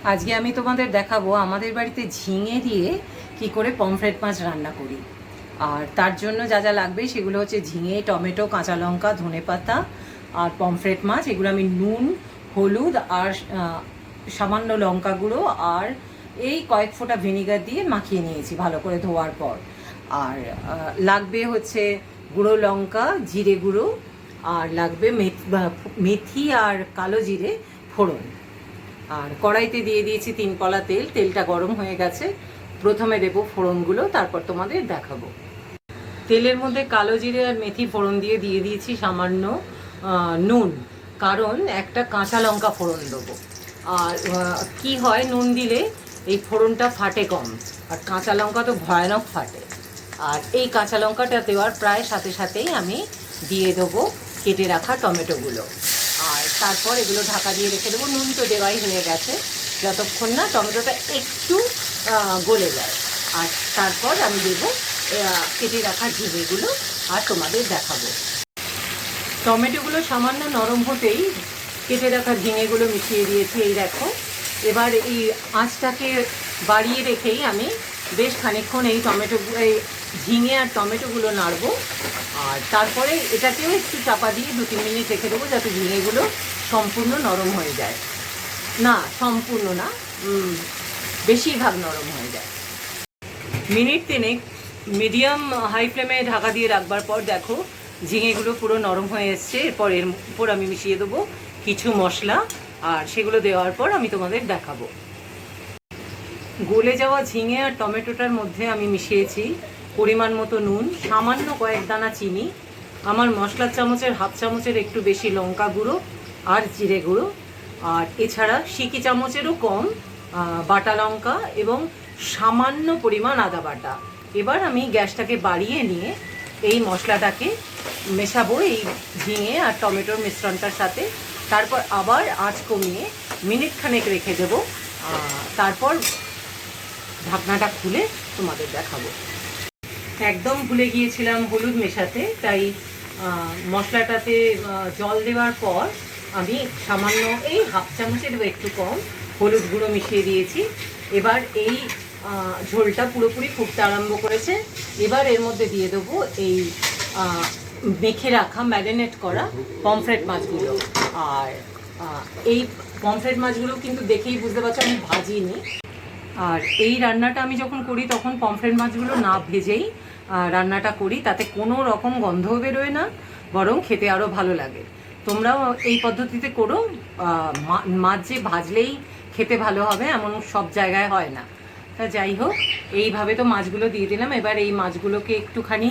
আজকে আমি তোমাদের দেখাবো আমাদের বাড়িতে ঝিঙে দিয়ে কি করে পমফ্রেট মাছ রান্না করি। আর তার জন্য যা যা লাগবে সেগুলো হচ্ছে ঝিঙে, টমেটো, কাঁচা লঙ্কা, ধনেপাতা আর পমফ্রেট মাছ। এগুলো আমি নুন, হলুদ আর সামান্য লঙ্কা গুঁড়ো আর এই কয়েক ফোঁটা ভিনিগার দিয়ে মাখিয়ে নিয়েছি ভালো করে ধোয়ার পর। আর লাগবে হচ্ছে গুঁড়ো লঙ্কা, জিরে গুঁড়ো, আর লাগবে মেথি আর কালো জিরে ফোড়ন। আর কড়াইতে দিয়ে দিয়েছি 3 কলা তেল। তেলটা গরম হয়ে গেছে। প্রথমে দেবো ফোড়নগুলো, তারপর তোমাদের দেখাবো। তেলের মধ্যে কালো জিরে আর মেথি ফোড়ন দিয়ে দিয়েছি সামান্য নুন, কারণ একটা কাঁচা লঙ্কা ফোড়ন দেবো। আর কি হয়, নুন দিলে এই ফোড়নটা ফাটে কম, আর কাঁচা লঙ্কা তো ভয়ানক ফাটে। আর এই কাঁচা লঙ্কাটা দেওয়ার প্রায় সাথে সাথেই আমি দিয়ে দেবো কেটে রাখা টমেটোগুলো। আর তারপর এগুলো ঢাকা দিয়ে রেখে দেবো। নুন তো দেওয়াই হয়ে গেছে, যতক্ষণ না টমেটোটা একটু গলে যায়। আর তারপর আমি দেবো কেটে রাখা ঝিঙেগুলো, আর তোমাদের দেখাবো। টমেটোগুলো সামান্য নরম হতেই কেটে রাখা ঝিঙেগুলো মিশিয়ে দিয়েছি। এই দেখো, এবার এই আঁচটাকে বাড়িয়ে রেখেই আমি বেশ খানিকক্ষণ এই ঝিঙে আর টমেটোগুলো নাড়বো। আর তারপরে এটাকেও একটু চাপা দিয়ে 2-3 মিনিট রেখে দেবো, যাতে ঝিঙেগুলো সম্পূর্ণ নরম হয়ে যায়। না, সম্পূর্ণ না, বেশিরভাগ নরম হয়ে যায়। মিনিট 3 মিডিয়াম হাই ফ্লেমে ঢাকা দিয়ে রাখবার পর দেখো ঝিঙেগুলো পুরো নরম হয়ে এসছে। এরপর এর উপর আমি মিশিয়ে দেবো কিছু মশলা, আর সেগুলো দেওয়ার পর আমি তোমাদের দেখাবো। গলে যাওয়া ঝিঙে আর টমেটোটার মধ্যে আমি মিশিয়েছি পরিমাণ মতো নুন, সামান্য কয়েক দানা চিনি, আমার মশলার চামচের হাফ চামচের একটু বেশি লঙ্কা গুঁড়ো আর জিরে গুঁড়ো, আর এছাড়া সিকি চামচেরও কম বাটা লঙ্কা এবং সামান্য পরিমাণ আদা বাটা। এবার আমি গ্যাসটাকে বাড়িয়ে নিয়ে এই মশলাটাকে মেশাবো এই ঝিঙে আর টমেটোর মিশ্রণটার সাথে। তারপর আবার আঁচ কমিয়ে মিনিট খানেক রেখে দেবো। তারপর ঢাকনাটা খুলে তোমাদের দেখাবো। একদম ভুলে গিয়েছিলাম হলুদ মেশাতে, তাই মশলাটাতে জল দেওয়ার পর আমি সামান্য এই হাফ চামচের একটু কম হলুদ গুঁড়ো মিশিয়ে দিয়েছি। এবার এই ঝোলটা পুরোপুরি ফুটতে আরম্ভ করেছে। এবার এর মধ্যে দিয়ে দেবো এই মেখে রাখা ম্যারিনেট করা পমফ্রেট মাছগুলো। আর এই পমফ্রেট মাছগুলো কিন্তু দেখেই বুঝতে পারছো আমি ভাজিনি। আর এই রান্নাটা আমি যখন করি তখন পমফ্রেট মাছগুলো না ভেজেই রান্নাটা করি, তাতে কোনো রকম গন্ধও বেরোয় না, বরং খেতে আরও ভালো লাগে। তোমরাও এই পদ্ধতিতে করো। মাছ যে ভাজলেই খেতে ভালো হবে এমন সব জায়গায় হয় না। তা যাই হোক, এইভাবে তো মাছগুলো দিয়ে দিলাম। এবার এই মাছগুলোকে একটুখানি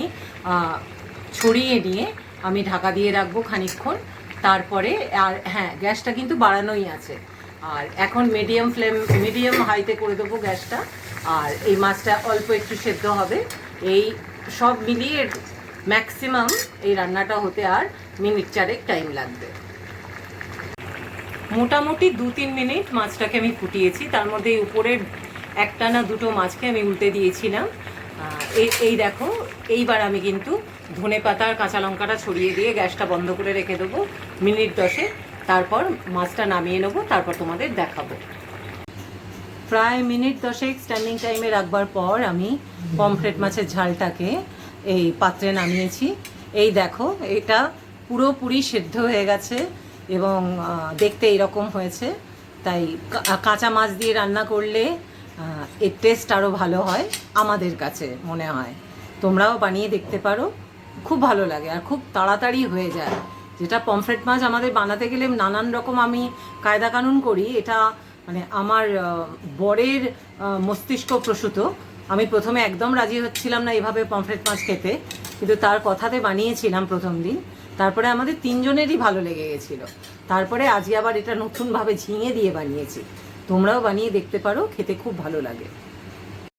ছড়িয়ে নিয়ে আমি ঢাকা দিয়ে রাখবো খানিকক্ষণ। তারপরে আর হ্যাঁ, গ্যাসটা কিন্তু বাড়ানোই আছে। আর এখন মিডিয়াম হাইতে করে দেবো গ্যাসটা। আর এই মাছটা অল্প একটু সেদ্ধ হবে। এই সব মিলিয়ে ম্যাক্সিমাম এই রান্নাটা হতে আর মিনিট 4 টাইম লাগবে। মোটামুটি 2-3 মিনিট মাছটাকে আমি ফুটিয়েছি। তার মধ্যে এই উপরের একটা না দুটো মাছকে আমি উল্টে দিয়েছিলাম। এই দেখো, এইবার আমি কিন্তু ধনেপাতা আর কাঁচা লঙ্কাটা ছড়িয়ে দিয়ে গ্যাসটা বন্ধ করে রেখে দেবো মিনিট 10। তারপর মাছটা নামিয়ে নেবো, তারপর তোমাদের দেখাবো। প্রায় মিনিট 10 স্ট্যান্ডিং টাইমে রাখবার পর আমি পমফ্রেট মাছের ঝালটাকে এই পাত্রে নামিয়েছি। এই দেখো, এটা পুরোপুরি সেদ্ধ হয়ে গেছে এবং দেখতে এইরকম হয়েছে। তাই কাঁচা মাছ দিয়ে রান্না করলে এর টেস্ট আরও ভালো হয় আমাদের কাছে মনে হয়। তোমরাও বানিয়ে দেখতে পারো, খুব ভালো লাগে আর খুব তাড়াতাড়ি হয়ে যায়। যেটা পমফ্রেট মাছ আমাদের বানাতে গেলে নানান রকম আমি কায়দা কানুন করি, এটা মানে আমার বরের মস্তিষ্ক প্রসূত। আমি প্রথমে একদম রাজি হচ্ছিলাম না এভাবে পমফ্রেট মাছ খেতে, কিন্তু তার কথাতে বানিয়েছিলাম প্রথম দিন। তারপরে আমাদের 3 জনেরই ভালো লেগে গেছিলো। তারপরে আজকে আবার এটা নতুনভাবে ঝিঙে দিয়ে বানিয়েছি। তোমরাও বানিয়ে দেখতে পারো, খেতে খুব ভালো লাগে।